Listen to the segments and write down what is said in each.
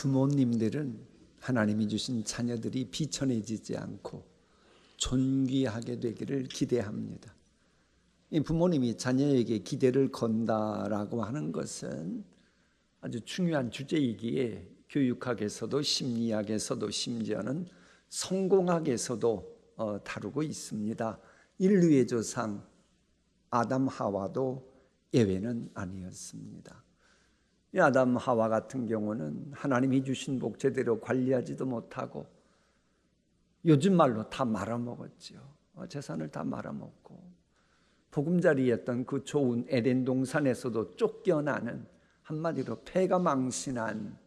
부모님들은 하나님이 주신 자녀들이 비천해지지 않고 존귀하게 되기를 기대합니다. 이 부모님이 자녀에게 기대를 건다라고 하는 것은 아주 중요한 주제이기에 교육학에서도 심리학에서도 심지어는 성공학에서도 다루고 있습니다. 인류의 조상 아담 하와도 예외는 아니었습니다. 이 아담 하와 같은 경우는 하나님이 주신 복 제대로 관리하지도 못하고 요즘 말로 다 말아먹었죠. 재산을 다 말아먹고 보금자리였던 그 좋은 에덴 동산에서도 쫓겨나는, 한마디로 패가 망신한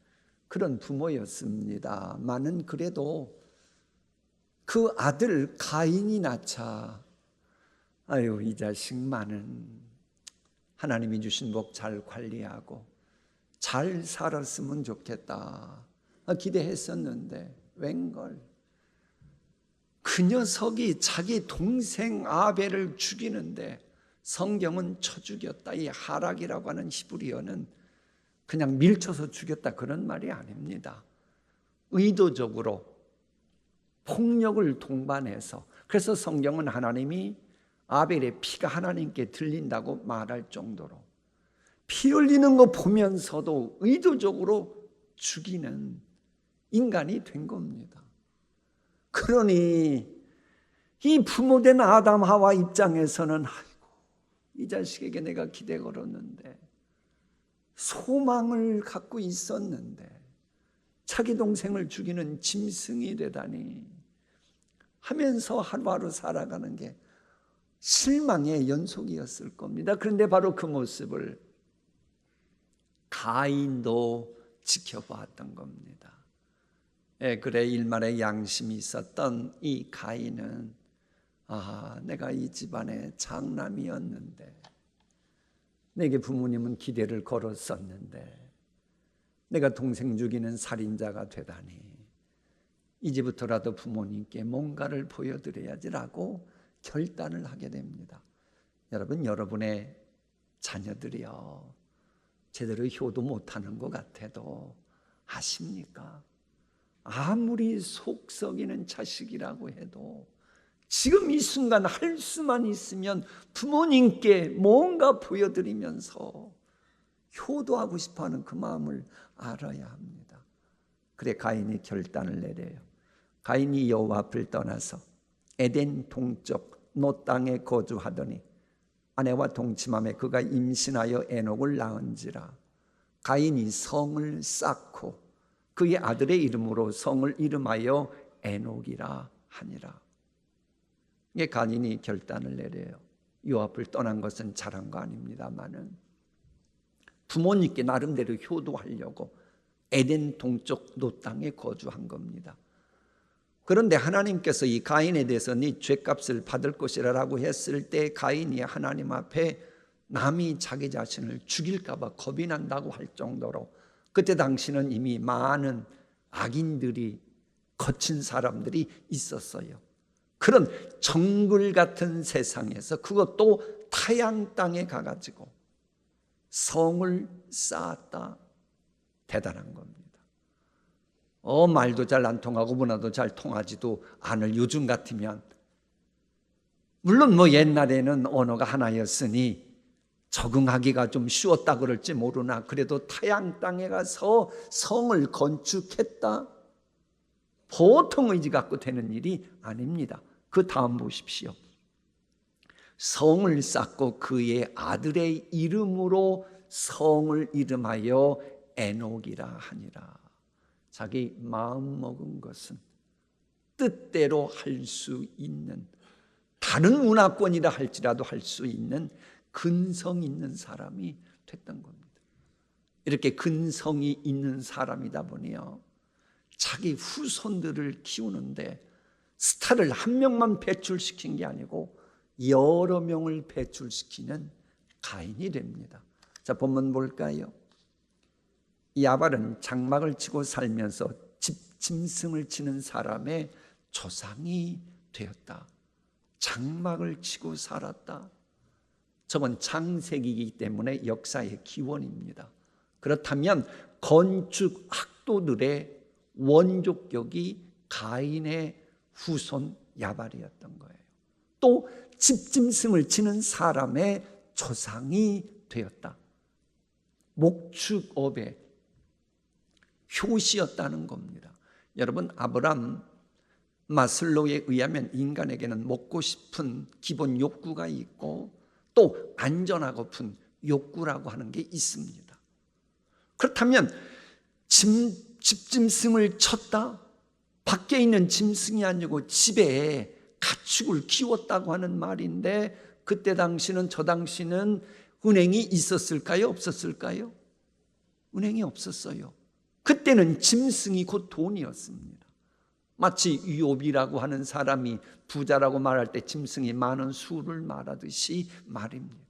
그런 부모였습니다만은 그래도 그 아들 가인이 낳자 아유 이 자식만은 하나님이 주신 복 잘 관리하고 잘 살았으면 좋겠다 기대했었는데 웬걸 그 녀석이 자기 동생 아벨을 죽이는데 성경은 쳐 죽였다. 이 하락이라고 하는 히브리어는 그냥 밀쳐서 죽였다 그런 말이 아닙니다. 의도적으로 폭력을 동반해서, 그래서 성경은 하나님이 아벨의 피가 하나님께 들린다고 말할 정도로 피 흘리는 거 보면서도 의도적으로 죽이는 인간이 된 겁니다. 그러니 이 부모된 아담 하와 입장에서는 아이고 이 자식에게 내가 기대 걸었는데 소망을 갖고 있었는데 자기 동생을 죽이는 짐승이 되다니 하면서 하루하루 살아가는 게 실망의 연속이었을 겁니다. 그런데 바로 그 모습을 가인도 지켜보았던 겁니다. 그래 일말의 양심이 있었던 이 가인은 내가 이 집안의 장남이었는데 내게 부모님은 기대를 걸었었는데 내가 동생 죽이는 살인자가 되다니 이제부터라도 부모님께 뭔가를 보여드려야지라고 결단을 하게 됩니다. 여러분, 여러분의 자녀들이요 제대로 효도 못하는 것 같아도 아십니까? 아무리 속 썩이는 자식이라고 해도 지금 이 순간 할 수만 있으면 부모님께 뭔가 보여드리면서 효도하고 싶어하는 그 마음을 알아야 합니다. 그래 가인이 결단을 내려요. 가인이 여호와 앞을 떠나서 에덴 동쪽 노 땅에 거주하더니 아내와 동침함에 그가 임신하여 에녹을 낳은지라. 가인이 성을 쌓고 그의 아들의 이름으로 성을 이름하여 에녹이라 하니라. 이게 가인이 결단을 내려요. 여호와 앞을 떠난 것은 잘한 거 아닙니다만은 부모님께 나름대로 효도하려고 에덴 동쪽 노 땅에 거주한 겁니다. 그런데 하나님께서 이 가인에 대해서 네 죄값을 받을 것이라고 했을 때 가인이 하나님 앞에 남이 자기 자신을 죽일까 봐 겁이 난다고 할 정도로 그때 당시는 이미 많은 악인들이 거친 사람들이 있었어요. 그런 정글 같은 세상에서 그것도 타양 땅에 가가지고 성을 쌓았다. 대단한 겁니다. 말도 잘 안 통하고 문화도 잘 통하지도 않을 요즘 같으면 물론 옛날에는 언어가 하나였으니 적응하기가 좀 쉬웠다 그럴지 모르나 그래도 타양 땅에 가서 성을 건축했다. 보통 의지 갖고 되는 일이 아닙니다. 그 다음 보십시오. 성을 쌓고 그의 아들의 이름으로 성을 이름하여 에녹이라 하니라. 자기 마음 먹은 것은 뜻대로 할 수 있는, 다른 문화권이라 할지라도 할 수 있는 근성 있는 사람이 됐던 겁니다. 이렇게 근성이 있는 사람이다 보니요 자기 후손들을 키우는데 스타를 한 명만 배출시킨 게 아니고 여러 명을 배출시키는 가인이 됩니다. 자, 본문 볼까요? 야발은 장막을 치고 살면서 짐승을 치는 사람의 조상이 되었다. 장막을 치고 살았다. 저건 창세기이기 때문에 역사의 기원입니다. 그렇다면 건축학 학도들의 원조격이 가인의 후손 야발이었던 거예요. 또 집짐승을 치는 사람의 조상이 되었다. 목축업의 효시였다는 겁니다. 여러분, 아브람 마슬로우에 의하면 인간에게는 먹고 싶은 기본 욕구가 있고 또 안전하고픈 욕구라고 하는 게 있습니다. 그렇다면 집짐승을 쳤다? 밖에 있는 짐승이 아니고 집에 가축을 키웠다고 하는 말인데, 그때 당시는, 저 당시는 은행이 있었을까요? 없었을까요? 은행이 없었어요. 그때는 짐승이 곧 돈이었습니다. 마치 유옵이라고 하는 사람이 부자라고 말할 때 짐승이 많은 수를 말하듯이 말입니다.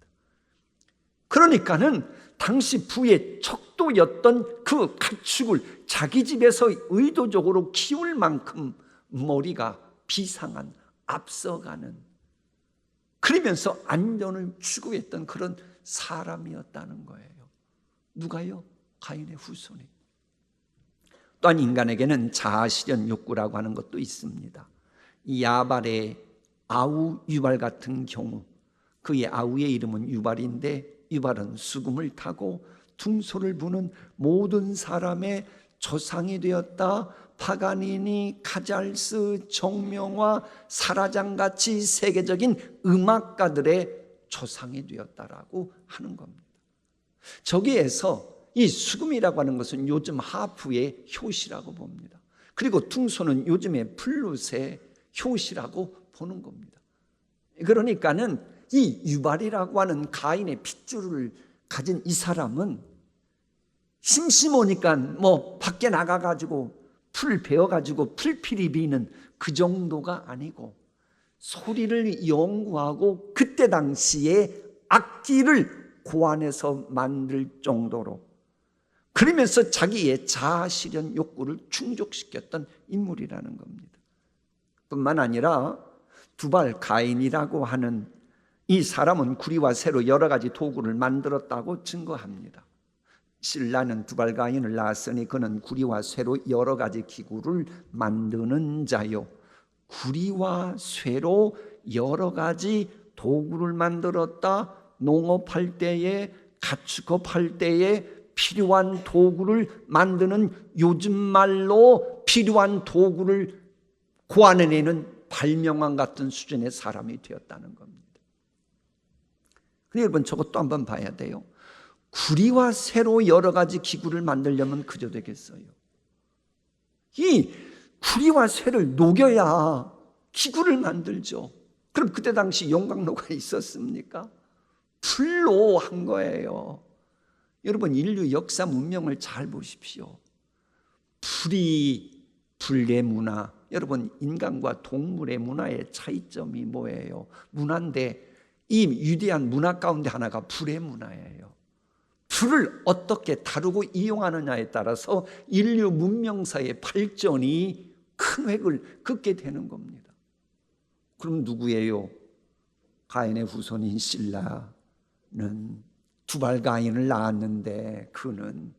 그러니까는 당시 부의 척도였던 그 가축을 자기 집에서 의도적으로 키울 만큼 머리가 비상한, 앞서가는, 그러면서 안전을 추구했던 그런 사람이었다는 거예요. 누가요? 가인의 후손이. 또한 인간에게는 자아실현 욕구라고 하는 것도 있습니다. 이 야발의 아우 유발 같은 경우, 그의 아우의 이름은 유발인데, 유발은 수금을 타고 퉁소를 부는 모든 사람의 조상이 되었다. 파가니니, 카잘스, 정명화, 사라장같이 세계적인 음악가들의 조상이 되었다라고 하는 겁니다. 저기에서 이 수금이라고 하는 것은 요즘 하프의 효시라고 봅니다. 그리고 퉁소는 요즘의 플룻의 효시라고 보는 겁니다. 그러니까는 이 유발이라고 하는 가인의 핏줄을 가진 이 사람은 심심하니까 뭐 밖에 나가가지고 풀 베어가지고 풀피리 비는 그 정도가 아니고, 소리를 연구하고 그때 당시에 악기를 고안해서 만들 정도로, 그러면서 자기의 자아실현 욕구를 충족시켰던 인물이라는 겁니다. 뿐만 아니라 두발 가인이라고 하는 이 사람은 구리와 쇠로 여러 가지 도구를 만들었다고 증거합니다. 실라는 두발 가인을 낳았으니 그는 구리와 쇠로 여러 가지 기구를 만드는 자요. 구리와 쇠로 여러 가지 도구를 만들었다. 농업할 때에, 가축업할 때에 필요한 도구를 만드는, 요즘 말로 필요한 도구를 고안해내는 발명왕 같은 수준의 사람이 되었다는 겁니다. 근데 여러분, 저것도 한번 봐야 돼요. 구리와 쇠로 여러 가지 기구를 만들려면 그저 되겠어요? 이 구리와 쇠를 녹여야 기구를 만들죠. 그럼 그때 당시 용광로가 있었습니까? 불로 한 거예요. 여러분, 인류 역사 문명을 잘 보십시오. 불의 문화, 여러분, 인간과 동물의 문화의 차이점이 뭐예요? 문화인데 이 위대한 문화 가운데 하나가 불의 문화예요. 불을 어떻게 다루고 이용하느냐에 따라서 인류 문명사의 발전이 큰 획을 긋게 되는 겁니다. 그럼 누구예요? 가인의 후손인 실라는 두발 가인을 낳았는데, 그는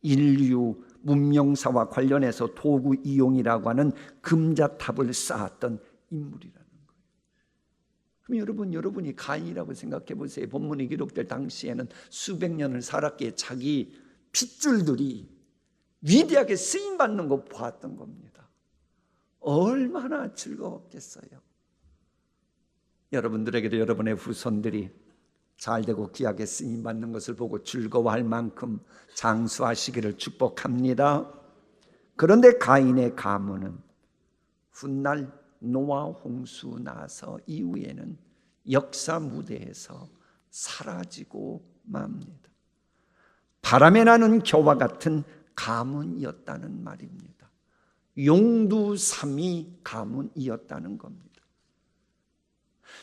인류 문명사와 관련해서 도구 이용이라고 하는 금자탑을 쌓았던 인물이라는 거예요. 그럼 여러분이 가인이라고 생각해 보세요. 본문이 기록될 당시에는 수백 년을 살았기에 자기 핏줄들이 위대하게 쓰임받는 거 보았던 겁니다. 얼마나 즐거웠겠어요. 여러분들에게도 여러분의 후손들이 잘되고 귀하게 쓰임받는 것을 보고 즐거워할 만큼 장수하시기를 축복합니다. 그런데 가인의 가문은 훗날 노아 홍수 나서 이후에는 역사 무대에서 사라지고 맙니다. 바람에 나는 겨와 같은 가문이었다는 말입니다. 용두삼이 가문이었다는 겁니다.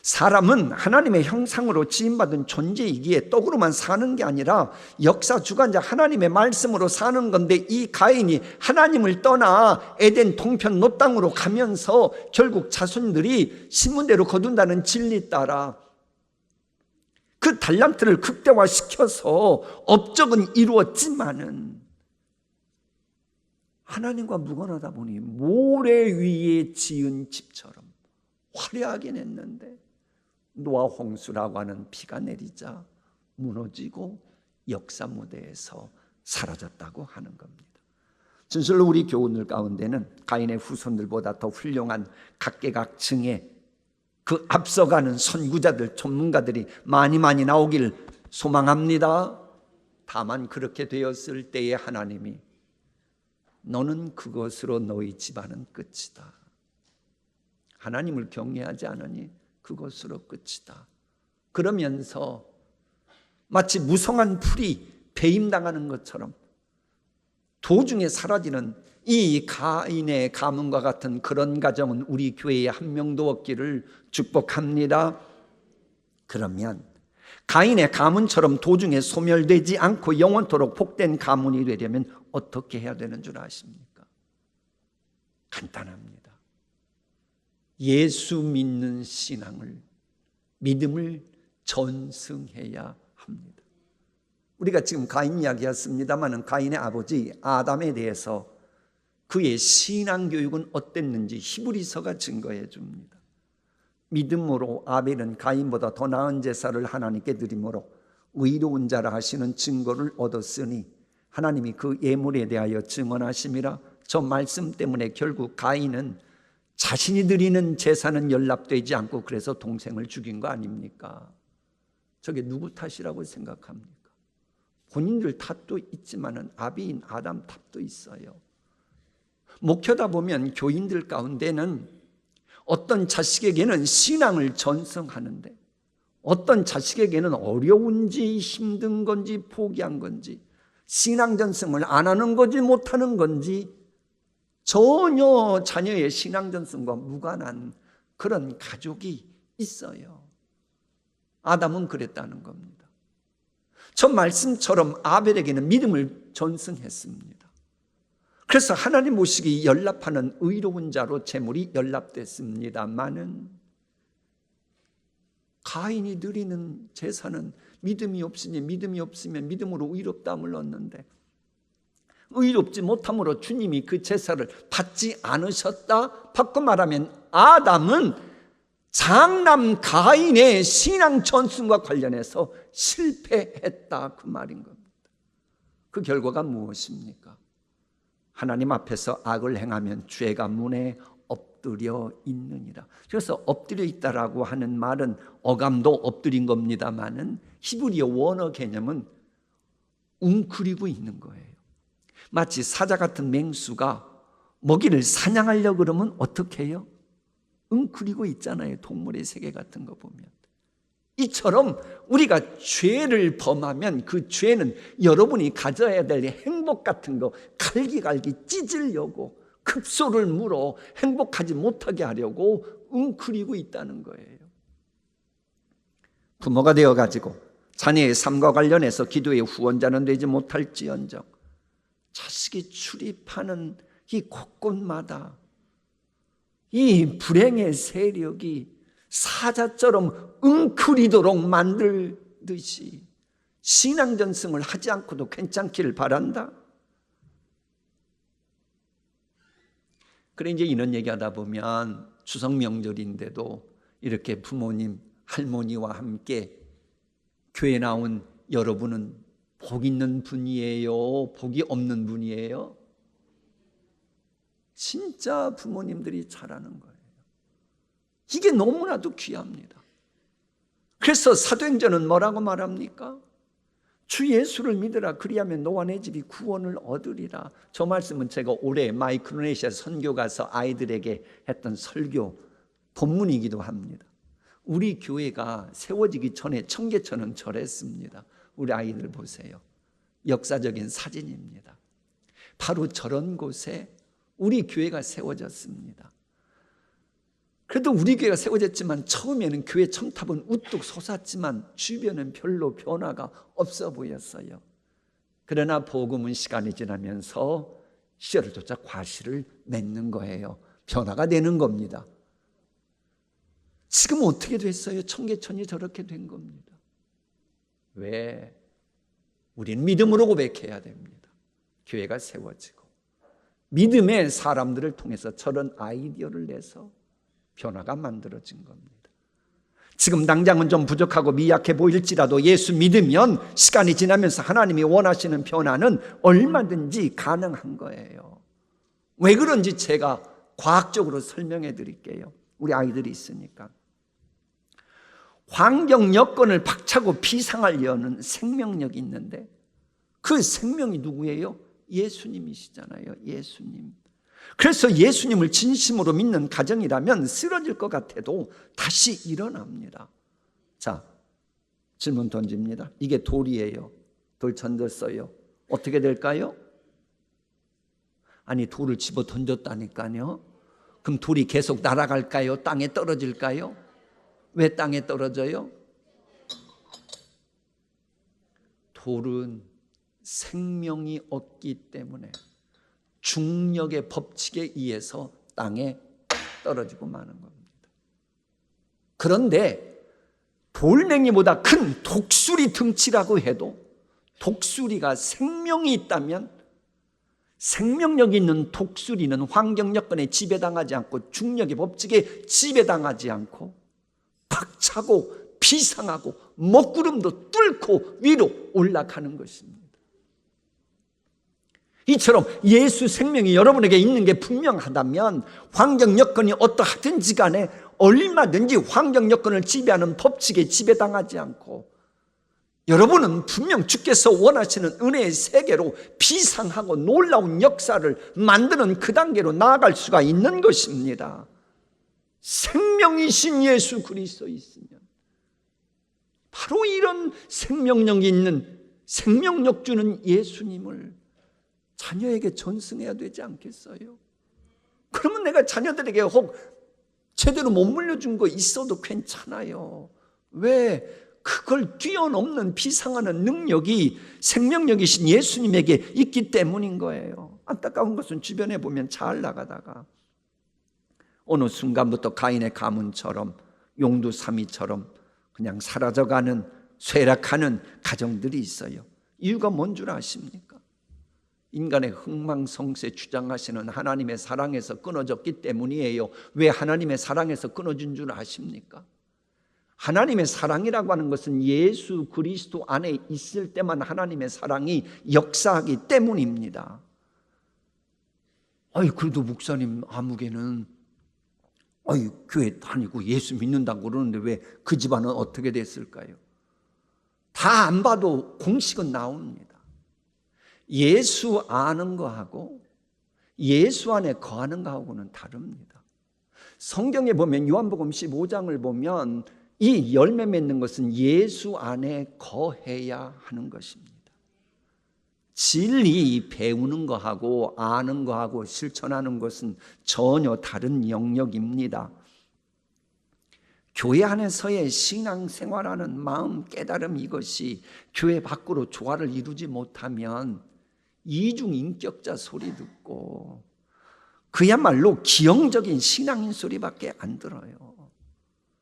사람은 하나님의 형상으로 지음받은 존재이기에 떡으로만 사는 게 아니라 역사 주관자 하나님의 말씀으로 사는 건데, 이 가인이 하나님을 떠나 에덴 동편 노 땅으로 가면서 결국 자손들이 신문대로 거둔다는 진리 따라 그 달란트를 극대화시켜서 업적은 이루었지만은 하나님과 무관하다 보니 모래 위에 지은 집처럼 화려하긴 했는데 노아 홍수라고 하는 비가 내리자 무너지고 역사 무대에서 사라졌다고 하는 겁니다. 진실로 우리 교훈들 가운데는 가인의 후손들보다 더 훌륭한 각계각층의 그 앞서가는 선구자들, 전문가들이 많이 나오길 소망합니다. 다만 그렇게 되었을 때에 하나님이 너는 그것으로 너희 집안은 끝이다. 하나님을 경외하지 않으니 그것으로 끝이다. 그러면서 마치 무성한 풀이 배임당하는 것처럼 도중에 사라지는 이 가인의 가문과 같은 그런 가정은 우리 교회에 한 명도 없기를 축복합니다. 그러면 가인의 가문처럼 도중에 소멸되지 않고 영원토록 복된 가문이 되려면 어떻게 해야 되는 줄 아십니까? 간단합니다. 예수 믿는 신앙을, 믿음을 전승해야 합니다. 우리가 지금 가인 이야기했습니다만 가인의 아버지 아담에 대해서 그의 신앙 교육은 어땠는지 히브리서가 증거해 줍니다. 믿음으로 아벨은 가인보다 더 나은 제사를 하나님께 드림으로 의로운 자라 하시는 증거를 얻었으니 하나님이 그 예물에 대하여 증언하심이라. 저 말씀 때문에 결국 가인은 자신이 드리는 제사는 연락되지 않고 그래서 동생을 죽인 거 아닙니까? 저게 누구 탓이라고 생각합니까? 본인들 탓도 있지만은 아비인 아담 탓도 있어요. 목회다 보면 교인들 가운데는 어떤 자식에게는 신앙을 전승하는데 어떤 자식에게는 어려운지 힘든 건지 포기한 건지 신앙 전승을 안 하는 건지 못하는 건지 전혀 자녀의 신앙 전승과 무관한 그런 가족이 있어요. 아담은 그랬다는 겁니다. 저 말씀처럼 아벨에게는 믿음을 전승했습니다. 그래서 하나님 보시기 연락하는 의로운 자로 제물이 연락됐습니다마는 가인이 드리는 제사는 믿음이 없으면 믿음으로 의롭다함을 얻는데 의롭지 못함으로 주님이 그 제사를 받지 않으셨다. 바꿔 말하면 아담은 장남 가인의 신앙 전승과 관련해서 실패했다 그 말인 겁니다. 그 결과가 무엇입니까? 하나님 앞에서 악을 행하면 죄가 문에 엎드려 있느니라. 그래서 엎드려 있다라고 하는 말은 어감도 엎드린 겁니다만은 히브리어 원어 개념은 웅크리고 있는 거예요. 마치 사자 같은 맹수가 먹이를 사냥하려고 그러면 어떻게 해요? 웅크리고 있잖아요. 동물의 세계 같은 거 보면. 이처럼 우리가 죄를 범하면 그 죄는 여러분이 가져야 될 행복 같은 거 갈기갈기 찢으려고 급소를 물어 행복하지 못하게 하려고 웅크리고 있다는 거예요. 부모가 되어가지고 자녀의 삶과 관련해서 기도의 후원자는 되지 못할지언정 자식이 출입하는 이 곳곳마다 이 불행의 세력이 사자처럼 웅크리도록 만들듯이 신앙 전승을 하지 않고도 괜찮기를 바란다. 그래 이제 이런 얘기하다 보면 추석 명절인데도 이렇게 부모님, 할머니와 함께 교회 나온 여러분은 복 있는 분이에요? 복이 없는 분이에요? 진짜 부모님들이 잘하는 거예요. 이게 너무나도 귀합니다. 그래서 사도행전은 뭐라고 말합니까? 주 예수를 믿으라 그리하면 너와 내 집이 구원을 얻으리라. 저 말씀은 제가 올해 마이크로네시아 선교 가서 아이들에게 했던 설교 본문이기도 합니다. 우리 교회가 세워지기 전에 청계천은 저랬습니다. 우리 아이들 보세요. 역사적인 사진입니다. 바로 저런 곳에 우리 교회가 세워졌습니다. 그래도 우리 교회가 세워졌지만 처음에는 교회 첨탑은 우뚝 솟았지만 주변은 별로 변화가 없어 보였어요. 그러나 복음은 시간이 지나면서 씨를 쫓아 과실을 맺는 거예요. 변화가 되는 겁니다. 지금 어떻게 됐어요? 청계천이 저렇게 된 겁니다. 왜? 우리는 믿음으로 고백해야 됩니다. 교회가 세워지고 믿음의 사람들을 통해서 저런 아이디어를 내서 변화가 만들어진 겁니다. 지금 당장은 좀 부족하고 미약해 보일지라도 예수 믿으면 시간이 지나면서 하나님이 원하시는 변화는 얼마든지 가능한 거예요. 왜 그런지 제가 과학적으로 설명해 드릴게요. 우리 아이들이 있으니까. 환경 여건을 박차고 비상할 여는 생명력이 있는데 그 생명이 누구예요? 예수님이시잖아요. 예수님. 그래서 예수님을 진심으로 믿는 가정이라면 쓰러질 것 같아도 다시 일어납니다. 자, 질문 던집니다. 이게 돌이에요. 돌 던졌어요. 어떻게 될까요? 아니, 돌을 집어 던졌다니까요. 그럼 돌이 계속 날아갈까요? 땅에 떨어질까요? 왜 땅에 떨어져요? 돌은 생명이 없기 때문에 중력의 법칙에 의해서 땅에 떨어지고 마는 겁니다. 그런데 돌멩이보다 큰 독수리 등치라고 해도 독수리가 생명이 있다면 생명력이 있는 독수리는 환경 여건에 지배당하지 않고 중력의 법칙에 지배당하지 않고 박차고 비상하고 먹구름도 뚫고 위로 올라가는 것입니다. 이처럼 예수 생명이 여러분에게 있는 게 분명하다면 환경 여건이 어떠하든지 간에 얼마든지 환경 여건을 지배하는 법칙에 지배당하지 않고 여러분은 분명 주께서 원하시는 은혜의 세계로 비상하고 놀라운 역사를 만드는 그 단계로 나아갈 수가 있는 것입니다. 생명이신 예수 그리스도 있으면 바로 이런 생명력이 있는 생명력 주는 예수님을 자녀에게 전승해야 되지 않겠어요? 그러면 내가 자녀들에게 혹 제대로 못 물려준 거 있어도 괜찮아요. 왜? 그걸 뛰어넘는 비상하는 능력이 생명력이신 예수님에게 있기 때문인 거예요. 안타까운 것은 주변에 보면 잘 나가다가 어느 순간부터 가인의 가문처럼 용두사미처럼 그냥 사라져가는 쇠락하는 가정들이 있어요. 이유가 뭔 줄 아십니까? 인간의 흥망성쇠 주장하시는 하나님의 사랑에서 끊어졌기 때문이에요. 왜 하나님의 사랑에서 끊어진 줄 아십니까? 하나님의 사랑이라고 하는 것은 예수 그리스도 안에 있을 때만 하나님의 사랑이 역사하기 때문입니다. 아이, 그래도 목사님 아무개는 교회 다니고 예수 믿는다고 그러는데 왜 그 집안은 어떻게 됐을까요? 다 안 봐도 공식은 나옵니다. 예수 아는 거하고 예수 안에 거하는 거하고는 다릅니다. 성경에 보면 요한복음 15장을 보면 이 열매 맺는 것은 예수 안에 거해야 하는 것입니다. 진리 배우는 거하고 아는 거하고 실천하는 것은 전혀 다른 영역입니다. 교회 안에서의 신앙생활하는 마음 깨달음 이것이 교회 밖으로 조화를 이루지 못하면 이중인격자 소리 듣고 그야말로 기형적인 신앙인 소리밖에 안 들어요.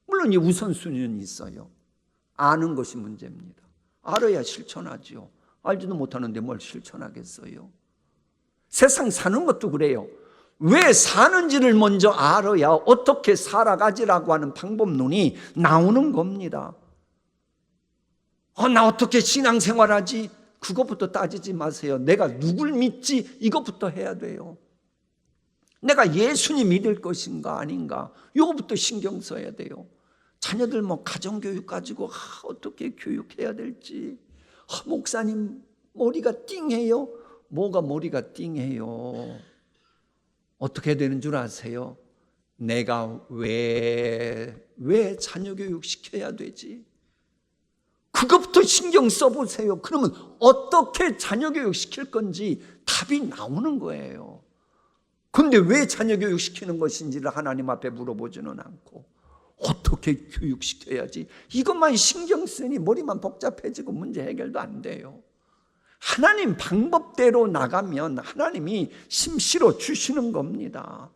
물론 이 우선순위는 있어요. 아는 것이 문제입니다. 알아야 실천하지요. 알지도 못하는데 뭘 실천하겠어요? 세상 사는 것도 그래요. 왜 사는지를 먼저 알아야 어떻게 살아가지라고 하는 방법론이 나오는 겁니다. 나 어떻게 신앙생활하지? 그것부터 따지지 마세요. 내가 누굴 믿지? 이것부터 해야 돼요. 내가 예수님 믿을 것인가 아닌가? 이거부터 신경 써야 돼요. 자녀들 가정교육 가지고 어떻게 교육해야 될지. 목사님 머리가 띵해요. 뭐가 머리가 띵해요? 어떻게 되는 줄 아세요? 내가 왜 자녀 교육 시켜야 되지? 그것부터 신경 써보세요. 그러면 어떻게 자녀 교육 시킬 건지 답이 나오는 거예요. 그런데 왜 자녀 교육 시키는 것인지를 하나님 앞에 물어보지는 않고 어떻게 교육시켜야지 이것만 신경 쓰니 머리만 복잡해지고 문제 해결도 안 돼요. 하나님 방법대로 나가면 하나님이 심시로 주시는 겁니다.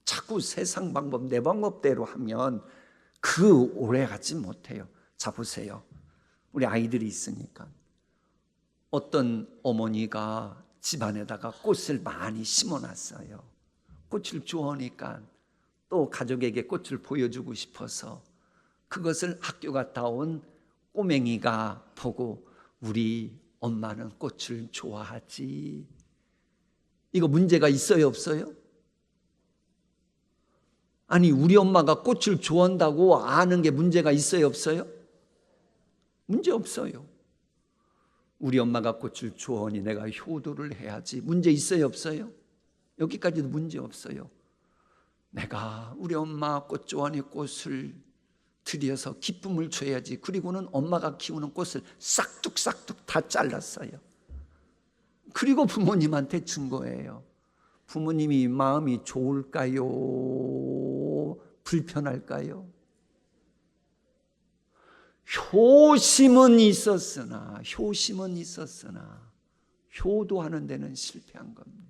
자꾸 세상 방법 내 방법대로 하면 그 오래 가지 못해요. 자 보세요. 우리 아이들이 있으니까 어떤 어머니가 집안에다가 꽃을 많이 심어놨어요. 꽃을 좋아하니까 또 가족에게 꽃을 보여주고 싶어서 그것을 학교 갔다 온 꼬맹이가 보고 우리 엄마는 꽃을 좋아하지. 이거 문제가 있어요, 없어요? 아니, 우리 엄마가 꽃을 좋아한다고 아는 게 문제가 있어요, 없어요? 문제 없어요. 우리 엄마가 꽃을 좋아하니 내가 효도를 해야지. 문제 있어요, 없어요? 여기까지도 문제 없어요. 내가 우리 엄마 꽃 좋아하니 꽃을 들여서 기쁨을 줘야지. 그리고는 엄마가 키우는 꽃을 싹둑싹둑 다 잘랐어요. 그리고 부모님한테 준 거예요. 부모님이 마음이 좋을까요? 불편할까요? 효심은 있었으나 효도하는 데는 실패한 겁니다.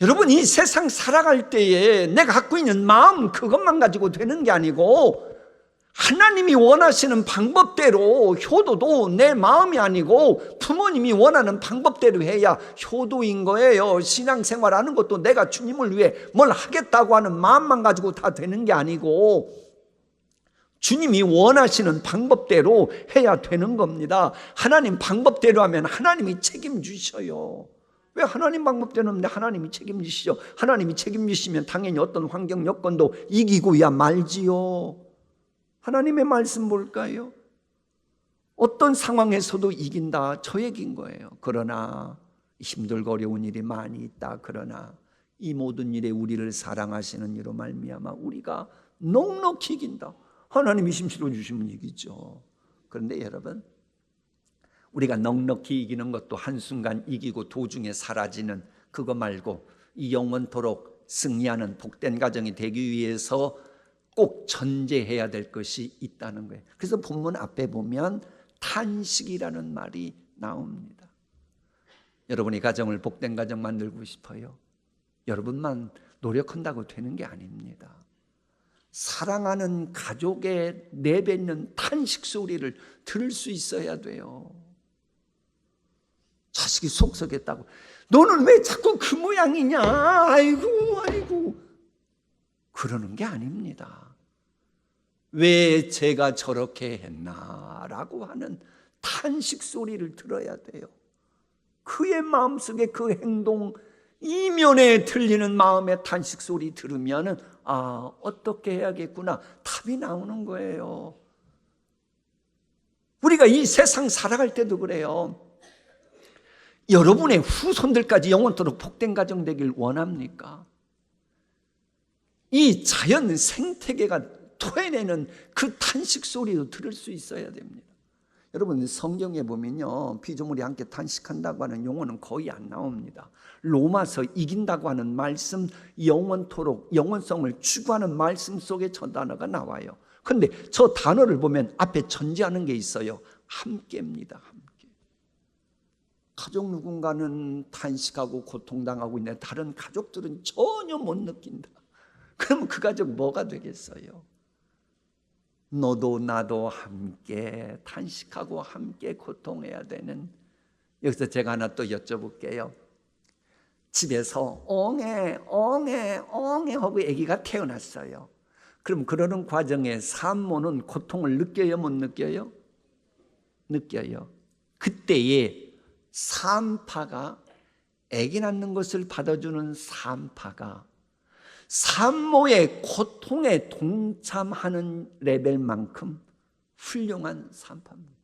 여러분, 이 세상 살아갈 때에 내가 갖고 있는 마음 그것만 가지고 되는 게 아니고 하나님이 원하시는 방법대로 효도도 내 마음이 아니고 부모님이 원하는 방법대로 해야 효도인 거예요. 신앙생활하는 것도 내가 주님을 위해 뭘 하겠다고 하는 마음만 가지고 다 되는 게 아니고 주님이 원하시는 방법대로 해야 되는 겁니다. 하나님 방법대로 하면 하나님이 책임주셔요. 왜 하나님 방법대로 하는데 하나님이 책임지시죠? 하나님이 책임지시면 당연히 어떤 환경 여건도 이기고야 말지요. 하나님의 말씀 뭘까요? 어떤 상황에서도 이긴다, 저 얘기인 거예요. 그러나 힘들고 어려운 일이 많이 있다. 그러나 이 모든 일에 우리를 사랑하시는 이로 말미암아 우리가 넉넉히 이긴다. 하나님이 힘실어 주시면 이기죠. 그런데 여러분, 우리가 넉넉히 이기는 것도 한순간 이기고 도중에 사라지는 그거 말고 이 영원토록 승리하는 복된 가정이 되기 위해서 꼭 전제해야 될 것이 있다는 거예요. 그래서 본문 앞에 보면 탄식이라는 말이 나옵니다. 여러분이 가정을 복된 가정 만들고 싶어요? 여러분만 노력한다고 되는 게 아닙니다. 사랑하는 가족의 내뱉는 탄식 소리를 들을 수 있어야 돼요. 자식이 속썩였다고 너는 왜 자꾸 그 모양이냐, 아이고 그러는 게 아닙니다. 왜 제가 저렇게 했나라고 하는 탄식 소리를 들어야 돼요. 그의 마음속에 그 행동 이면에 들리는 마음의 탄식 소리 들으면 어떻게 해야겠구나 답이 나오는 거예요. 우리가 이 세상 살아갈 때도 그래요. 여러분의 후손들까지 영원토록 복된 가정 되길 원합니까? 이 자연 생태계가 토해내는 그 탄식 소리도 들을 수 있어야 됩니다. 여러분, 성경에 보면요, 피조물이 함께 탄식한다고 하는 용어는 거의 안 나옵니다. 로마서 이긴다고 하는 말씀, 영원토록 영원성을 추구하는 말씀 속에 저 단어가 나와요. 그런데 저 단어를 보면 앞에 전제하는 게 있어요. 함께입니다. 함께. 가족 누군가는 탄식하고 고통당하고 있는데 다른 가족들은 전혀 못 느낀다. 그럼 그 가족 뭐가 되겠어요? 너도 나도 함께 탄식하고 함께 고통해야 되는. 여기서 제가 하나 또 여쭤볼게요. 집에서 엉해 하고 아기가 태어났어요. 그럼 그러는 과정에 산모는 고통을 느껴요, 못 느껴요? 느껴요. 그때에 산파가, 아기 낳는 것을 받아주는 산파가 산모의 고통에 동참하는 레벨만큼 훌륭한 산파입니다.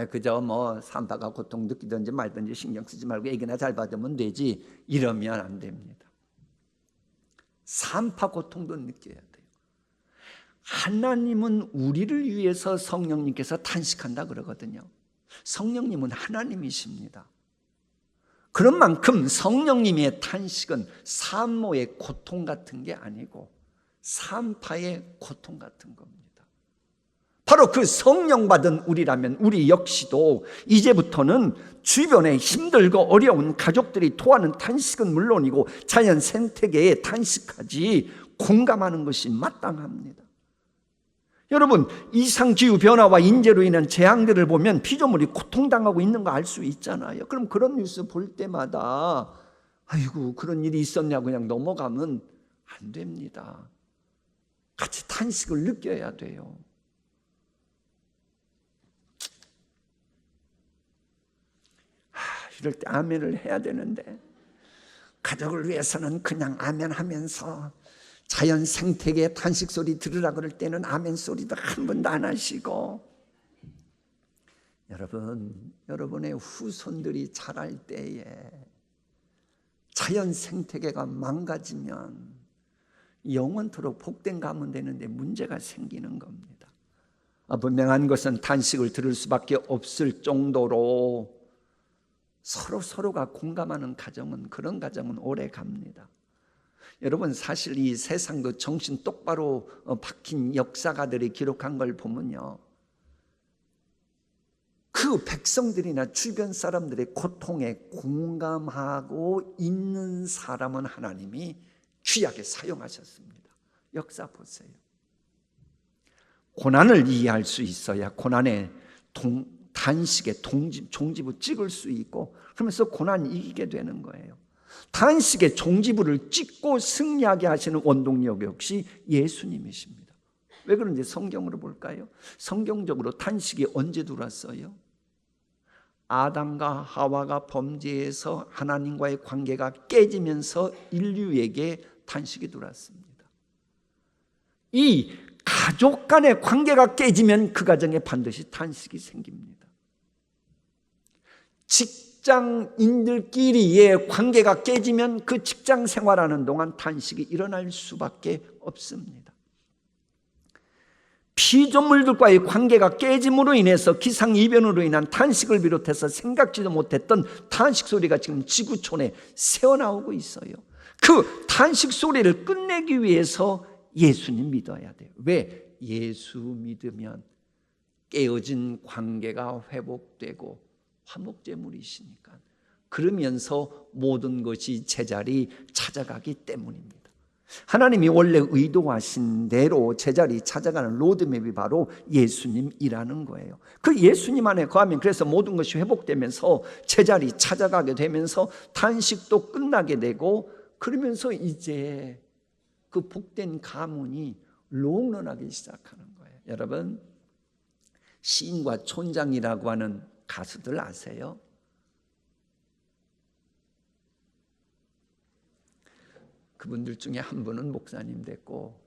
그저 산파가 고통 느끼든지 말든지 신경 쓰지 말고 애기나 잘 받으면 되지 이러면 안 됩니다. 산파 고통도 느껴야 돼요. 하나님은 우리를 위해서 성령님께서 탄식한다 그러거든요. 성령님은 하나님이십니다. 그런 만큼 성령님의 탄식은 산모의 고통 같은 게 아니고 산파의 고통 같은 겁니다. 바로 그 성령 받은 우리라면 우리 역시도 이제부터는 주변에 힘들고 어려운 가족들이 토하는 탄식은 물론이고 자연 생태계의 탄식까지 공감하는 것이 마땅합니다. 여러분, 이상기후 변화와 인재로 인한 재앙들을 보면 피조물이 고통당하고 있는 거 알 수 있잖아요. 그럼 그런 뉴스 볼 때마다 아이고 그런 일이 있었냐 그냥 넘어가면 안 됩니다. 같이 탄식을 느껴야 돼요. 이럴 때 아멘을 해야 되는데 가족을 위해서는 그냥 아멘 하면서 자연 생태계의 탄식 소리 들으라 그럴 때는 아멘 소리도 한 번도 안 하시고, 여러분의 후손들이 자랄 때에 자연 생태계가 망가지면 영원토록 복된 가문 되는데 문제가 생기는 겁니다. 분명한 것은 탄식을 들을 수밖에 없을 정도로 서로가 공감하는 가정은, 그런 가정은 오래 갑니다. 여러분, 사실 이 세상도 정신 똑바로 박힌 역사가들이 기록한 걸 보면요, 그 백성들이나 주변 사람들의 고통에 공감하고 있는 사람은 하나님이 귀하게 사용하셨습니다. 역사 보세요. 고난을 이해할 수 있어야 고난의 단식의 종지부 찍을 수 있고, 그러면서 고난 이기게 되는 거예요. 단식의 종지부를 찍고 승리하게 하시는 원동력 역시 예수님이십니다. 왜 그런지 성경으로 볼까요? 성경적으로 단식이 언제 들어왔어요? 아담과 하와가 범죄해서 하나님과의 관계가 깨지면서 인류에게 단식이 들어왔습니다. 이 가족 간의 관계가 깨지면 그 가정에 반드시 단식이 생깁니다. 직장인들끼리의 관계가 깨지면 그 직장 생활하는 동안 단식이 일어날 수밖에 없습니다. 피조물들과의 관계가 깨짐으로 인해서 기상이변으로 인한 탄식을 비롯해서 생각지도 못했던 탄식 소리가 지금 지구촌에 새어나오고 있어요. 그 탄식 소리를 끝내기 위해서 예수님 믿어야 돼요. 왜? 예수 믿으면 깨어진 관계가 회복되고 화목제물이시니까. 그러면서 모든 것이 제자리 찾아가기 때문입니다. 하나님이 원래 의도하신 대로 제자리 찾아가는 로드맵이 바로 예수님이라는 거예요. 그 예수님 안에 거하면 그래서 모든 것이 회복되면서 제자리 찾아가게 되면서 탄식도 끝나게 되고, 그러면서 이제 그 복된 가문이 롱런하기 시작하는 거예요. 여러분, 시인과 촌장이라고 하는 가수들 아세요? 그분들 중에 한 분은 목사님 됐고,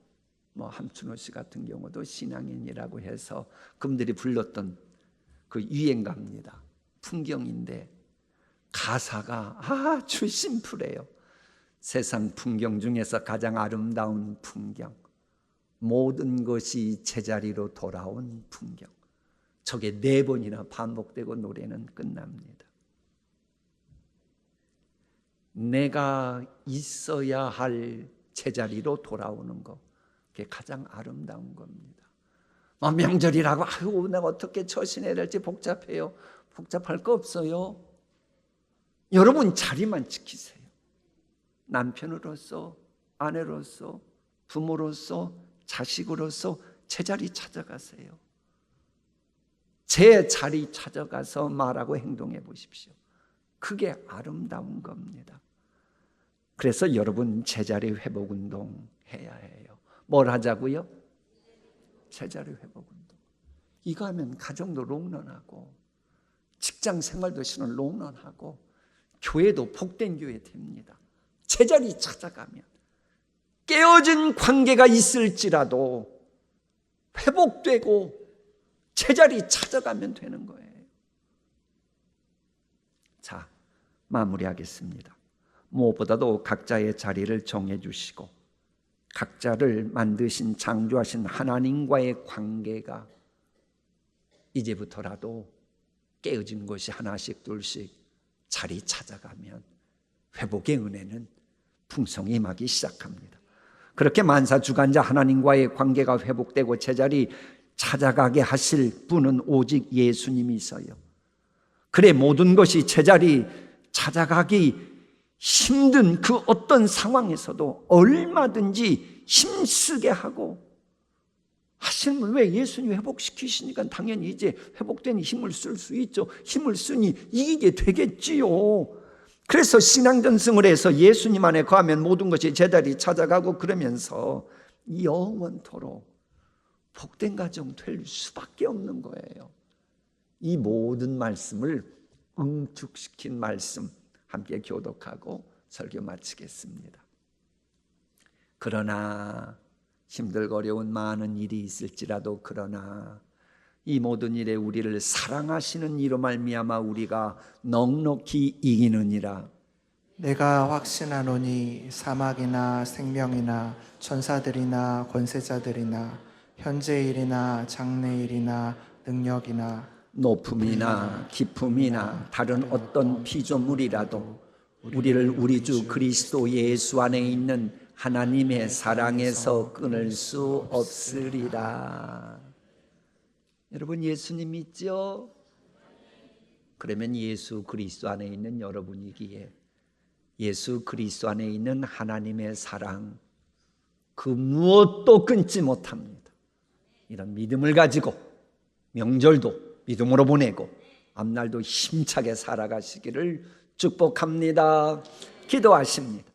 함춘호 씨 같은 경우도 신앙인이라고 해서 그분들이 불렀던 그 유행가입니다. 풍경인데 가사가 아주 심플해요. 세상 풍경 중에서 가장 아름다운 풍경, 모든 것이 제자리로 돌아온 풍경. 저게 4번이나 반복되고 노래는 끝납니다. 내가 있어야 할 제자리로 돌아오는 것, 그게 가장 아름다운 겁니다. 명절이라고 아유 내가 어떻게 처신해야 될지 복잡해요. 복잡할 거 없어요. 여러분 자리만 지키세요. 남편으로서, 아내로서, 부모로서, 자식으로서 제자리 찾아가세요. 제 자리 찾아가서 말하고 행동해 보십시오. 그게 아름다운 겁니다. 그래서 여러분 제자리 회복 운동 해야 해요. 뭘 하자고요? 제자리 회복 운동. 이거 하면 가정도 롱런하고 직장 생활도 실은 롱런하고 교회도 복된 교회 됩니다. 제자리 찾아가면 깨어진 관계가 있을지라도 회복되고 제자리 찾아가면 되는 거예요. 자, 마무리하겠습니다. 무엇보다도 각자의 자리를 정해 주시고 각자를 만드신 창조하신 하나님과의 관계가 이제부터라도 깨어진 것이 하나씩 둘씩 자리 찾아가면 회복의 은혜는 풍성히 임하기 시작합니다. 그렇게 만사주관자 하나님과의 관계가 회복되고 제자리 찾아가게 하실 분은 오직 예수님이서요. 그래 모든 것이 제자리 찾아가기 힘든 그 어떤 상황에서도 얼마든지 힘쓰게 하고 하시면 왜 예수님 회복시키시니까 당연히 이제 회복된 힘을 쓸 수 있죠. 힘을 쓰니 이기게 되겠지요. 그래서 신앙전승을 해서 예수님 안에 거하면 모든 것이 제자리 찾아가고 그러면서 영원토록 복된 가정 될 수밖에 없는 거예요. 이 모든 말씀을 응축시킨 말씀 함께 교독하고 설교 마치겠습니다. 그러나 힘들고 어려운 많은 일이 있을지라도 그러나 이 모든 일에 우리를 사랑하시는 이로 말미암아 우리가 넉넉히 이기느니라. 내가 확신하노니 사막이나 생명이나 천사들이나 권세자들이나 현재일이나 장래일이나 능력이나 높음이나 깊음이나 다른 어떤 피조물이라도 우리를 우리 주 그리스도 예수 안에 있는 하나님의 사랑에서 끊을 수 없으리라. 여러분 예수님 믿죠? 그러면 예수 그리스도 안에 있는 여러분이기에 예수 그리스도 안에 있는 하나님의 사랑 그 무엇도 끊지 못합니다. 이런 믿음을 가지고 명절도 믿음으로 보내고 앞날도 힘차게 살아가시기를 축복합니다. 기도하십니다.